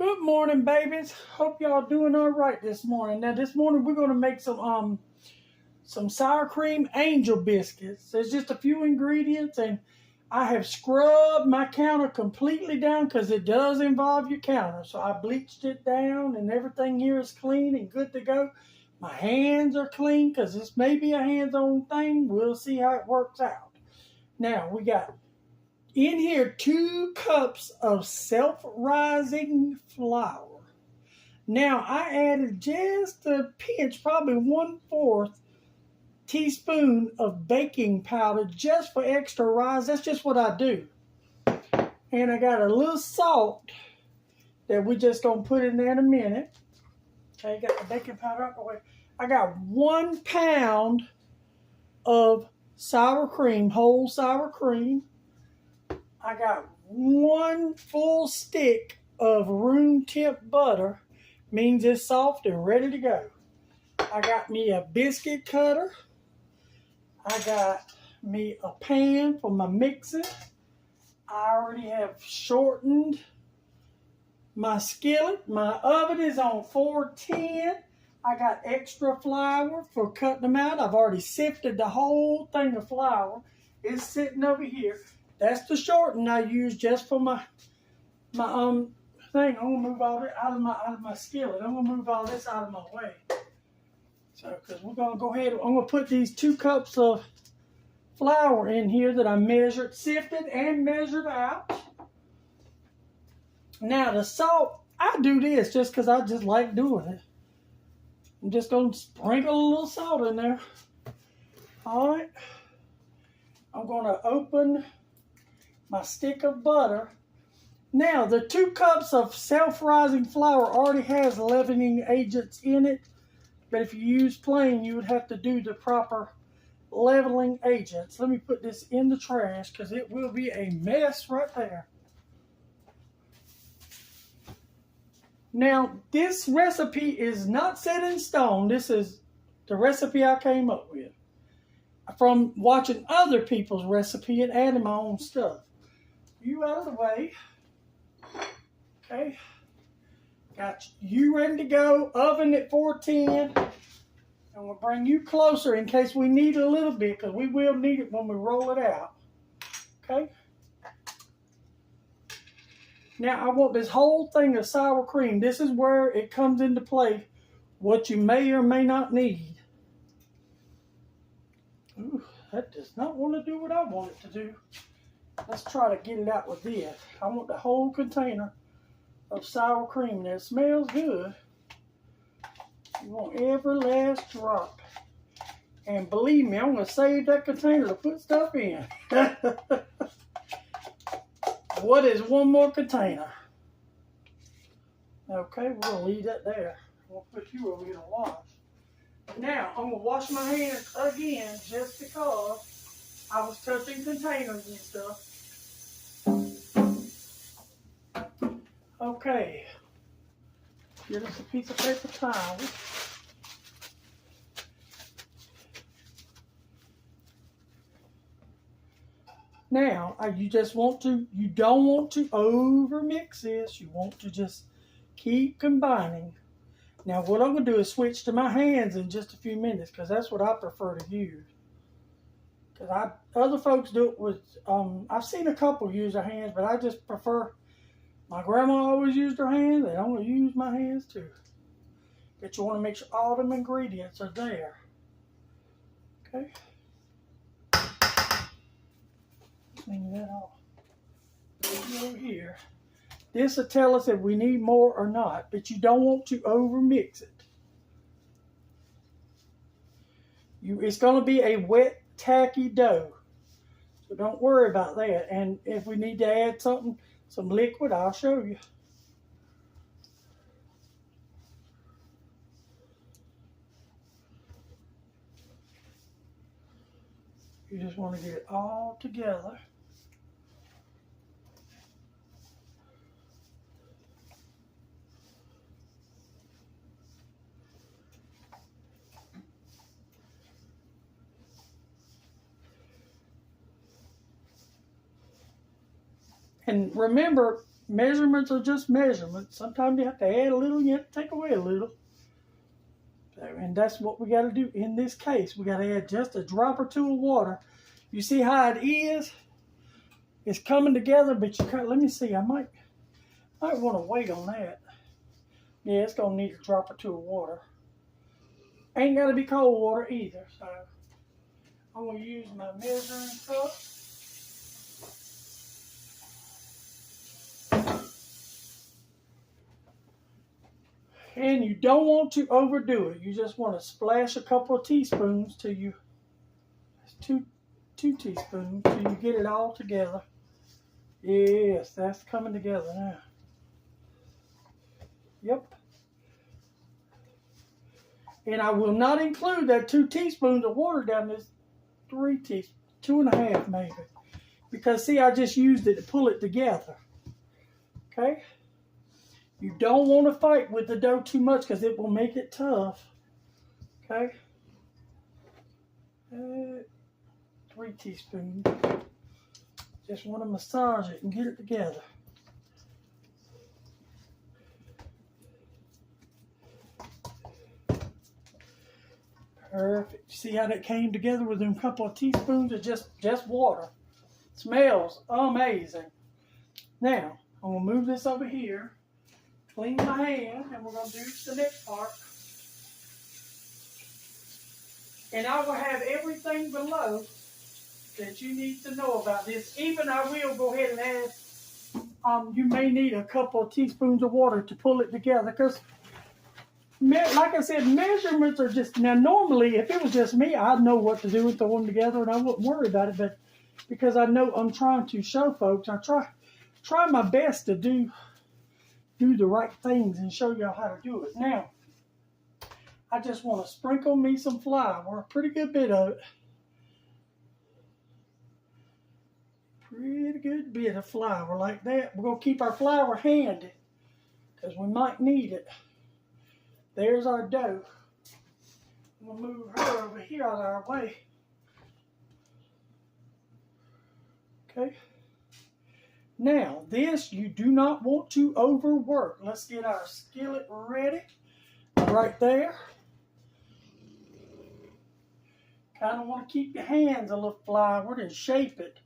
Good morning, babies. Hope y'all doing all right this morning. Now, this morning we're gonna make some sour cream angel biscuits. There's just a few ingredients, and I have scrubbed my counter completely down because it does involve your counter. So I bleached it down, and everything here is clean and good to go. My hands are clean because this may be a hands-on thing. We'll see how it works out. Now we got in here 2 cups of self-rising flour. Now I added just a pinch, probably 1/4 teaspoon of baking powder just for extra rise. That's just what I do. And I got a little salt that we just gonna put in there in a minute. Okay, got the baking powder out the way. I got 1 pound of sour cream, whole sour cream. I got 1 full stick of room temp butter, means it's soft and ready to go. I got me a biscuit cutter. I got me a pan for my mixing. I already have shortened my skillet. My oven is on 410. I got extra flour for cutting them out. I've already sifted the whole thing of flour. It's sitting over here. That's the shorten I use just for my thing. I'm gonna move all that out of my skillet. I'm gonna move all this out of my way. So, because we're gonna go ahead. I'm gonna put these 2 cups of flour in here that I measured, sifted, and measured out. Now the salt, I do this just because I just like doing it. I'm just gonna sprinkle a little salt in there. All right. I'm gonna open my stick of butter. Now, the 2 cups of self-rising flour already has leavening agents in it, but if you use plain, you would have to do the proper leveling agents. Let me put this in the trash because it will be a mess right there. Now, this recipe is not set in stone. This is the recipe I came up with from watching other people's recipe and adding my own stuff. You out of the way. Okay. Got you ready to go. Oven at 410. And we'll bring you closer in case we need a little bit, because we will need it when we roll it out. Okay. Now I want this whole thing of sour cream. This is where it comes into play, what you may or may not need. Ooh, that does not want to do what I want it to do. Let's try to get it out with this. I want the whole container of sour cream. And it smells good. You want every last drop. And believe me, I'm going to save that container to put stuff in. What is 1 more container? Okay, we're going to leave that there. We'll put you over here to wash. Now, I'm going to wash my hands again just because I was touching containers and stuff. Okay. Get us a piece of paper towel. Now, you don't want to over mix this. You want to just keep combining. Now, what I'm going to do is switch to my hands in just a few minutes because that's what I prefer to use. Because other folks do it with, I've seen a couple use their hands, but I just prefer, my grandma always used her hands, and I'm going to use my hands too. But you want to make sure all them ingredients are there. Okay. Clean that off. Over here. This will tell us if we need more or not, but you don't want to over mix it. It's going to be a wet, tacky dough. So don't worry about that. And if we need to add something, some liquid, I'll show you. You just want to get it all together. And remember, measurements are just measurements. Sometimes you have to add a little, you have to take away a little. So, and that's what we got to do in this case. We got to add just a drop or two of water. You see how it is? It's coming together, but you can't. Let me see. I might want to wait on that. Yeah, it's gonna need a drop or two of water. Ain't got to be cold water either. So I'm gonna use my measuring cup. And you don't want to overdo it. You just want to splash a couple of teaspoons till you, two teaspoons till you get it all together. Yes, that's coming together now. Yep. And I will not include that 2 teaspoons of water down this 3 teaspoons, 2.5 maybe. Because see, I just used it to pull it together. Okay? You don't want to fight with the dough too much because it will make it tough. Okay? 3 teaspoons. Just want to massage it and get it together. Perfect. See how that came together with a couple of teaspoons of just water. Smells amazing. Now, I'm going to move this over here. Clean my hand, and we're going to do the next part. And I will have everything below that you need to know about this. Even I will go ahead and add, you may need a couple of teaspoons of water to pull it together. Because, like I said, measurements are just, now normally, if it was just me, I'd know what to do and throw them together, and I wouldn't worry about it. But because I know I'm trying to show folks, I try my best to do the right things and show y'all how to do it. Now, I just want to sprinkle me some flour, a pretty good bit of it. Pretty good bit of flour like that. We're going to keep our flour handy because we might need it. There's our dough. I'm going to move her over here out of our way. Okay. Now, this you do not want to overwork. Let's get our skillet ready. Right there. Kind of want to keep your hands a little floured and shape it.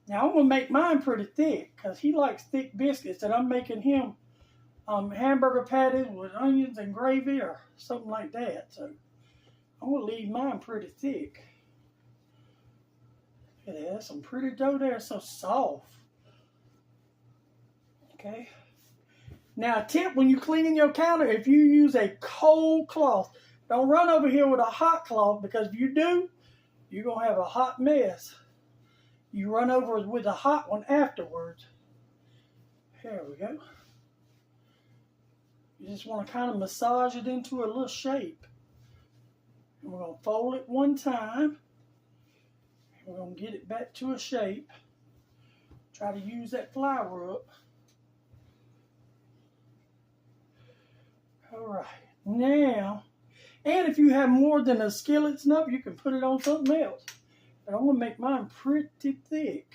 Now, I'm going to make mine pretty thick because he likes thick biscuits, and I'm making him hamburger patties with onions and gravy or something like that. So, I'm going to leave mine pretty thick. Look at that. That's some pretty dough there. It's so soft. Okay. Now, a tip when you're cleaning your counter, if you use a cold cloth, don't run over here with a hot cloth because if you do, you're going to have a hot mess. You run over with a hot one afterwards. There we go. You just want to kind of massage it into a little shape. And we're going to fold it one time. And we're going to get it back to a shape. Try to use that flour up. All right, now, and if you have more than a skillet snub, you can put it on something else. But I'm going to make mine pretty thick.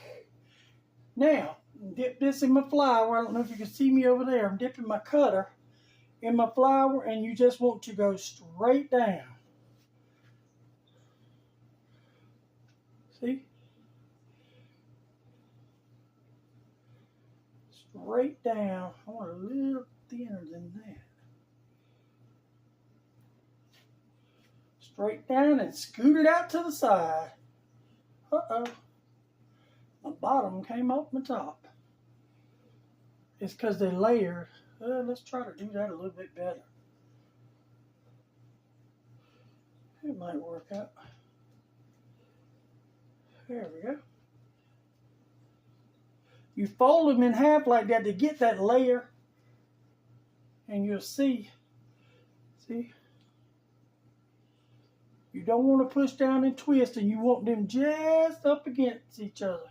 Now, dip this in my flour. I don't know if you can see me over there. I'm dipping my cutter in my flour, and you just want to go straight down. See? Straight down. I want a little thinner than that. Straight down and scoot it out to the side. Uh-oh. My bottom came off my top. It's because they're layered. Let's try to do that a little bit better. It might work out. There we go. You fold them in half like that to get that layer. And you'll see. See? You don't want to push down and twist, and you want them just up against each other.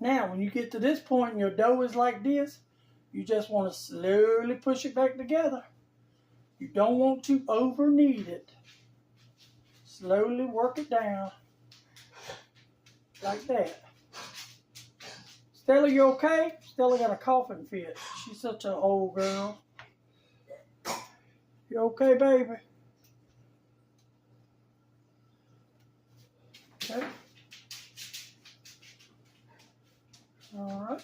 Now, when you get to this point and your dough is like this, you just want to slowly push it back together. You don't want to over knead it. Slowly work it down. Like that. Stella, you okay? Stella got a coughing fit. She's such an old girl. You okay, baby? Okay. All right.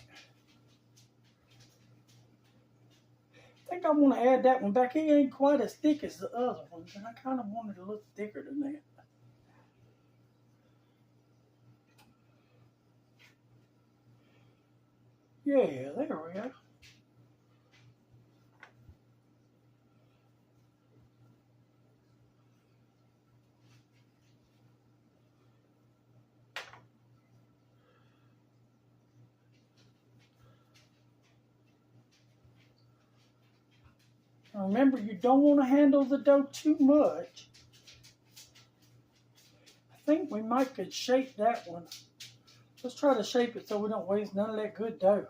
I think I want to add that one back. It ain't quite as thick as the other ones, and I kind of wanted it a little thicker than that. Yeah, there we go. Now remember, you don't want to handle the dough too much. I think we might could shape that one. Let's try to shape it so we don't waste none of that good dough.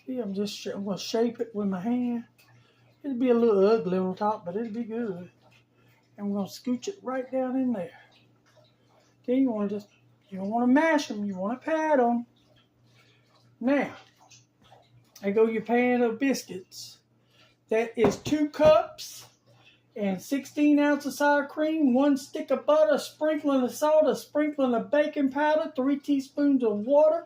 See, I'm going to shape it with my hand. It'll be a little ugly on top, but it'll be good. And we're going to scooch it right down in there. Okay, you don't want to mash them. You want to pat them. Now, there go your pan of biscuits. That is 2 cups and 16 ounces of sour cream, 1 stick of butter, a sprinkling of salt, a sprinkling of baking powder, 3 teaspoons of water,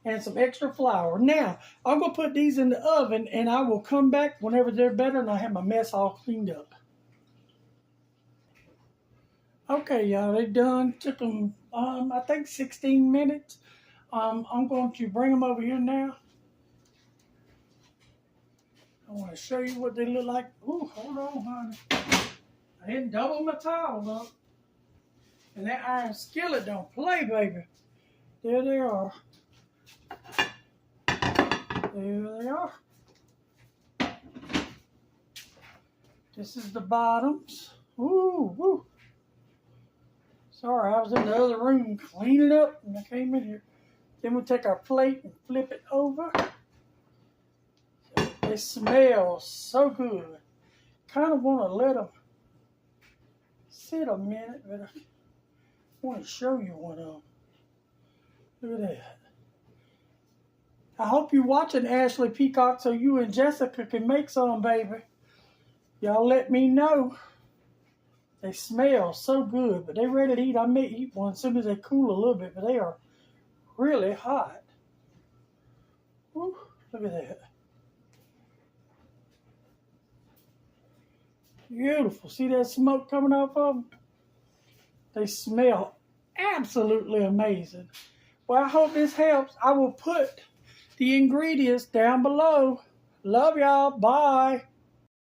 and some extra flour. Now, I'm going to put these in the oven, and I will come back whenever they're better, and I have my mess all cleaned up. Okay, y'all, they're done. Took them, I think, 16 minutes. I'm going to bring them over here now. I want to show you what they look like. Ooh, hold on, honey. I didn't double my towel up. And that iron skillet don't play, baby. There they are. There they are. This is the bottoms. Ooh, woo. Sorry, I was in the other room cleaning up and I came in here. Then we'll take our plate and flip it over. They smell so good. Kind of want to let them sit a minute, but I want to show you one of them. Look at that. I hope you're watching Ashley Peacock so you and Jessica can make some, baby. Y'all let me know. They smell so good, but they're ready to eat. I may eat one as soon as they cool a little bit, but they are really hot. Woo, look at that. Beautiful. See that smoke coming off of them? They smell absolutely amazing. Well, I hope this helps. I will put the ingredients down below. Love y'all. Bye.